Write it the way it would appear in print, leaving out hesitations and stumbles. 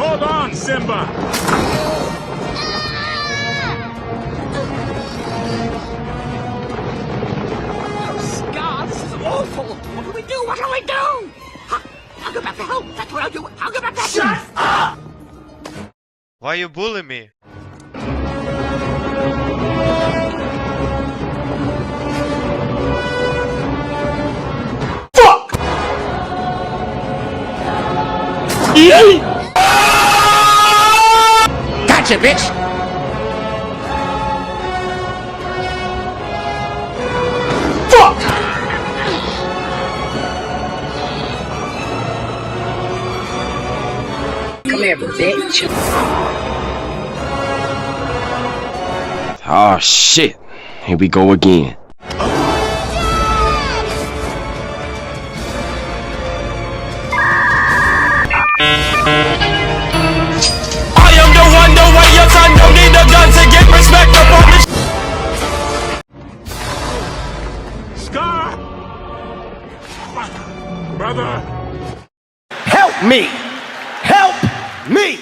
Hold on, Simba! Scar, this is awful! What do we do? What do we do? I'll go back to help. That's what I'll do. I'll go back to help. Shut up! Why you bully me? Fuck! Gotcha, bitch! Fuck! Come here, bitch. Oh shit. Here we go again. I am the one, the way your son don't need a gun to get respect upon this. Scar! Brother! Help me! Help me!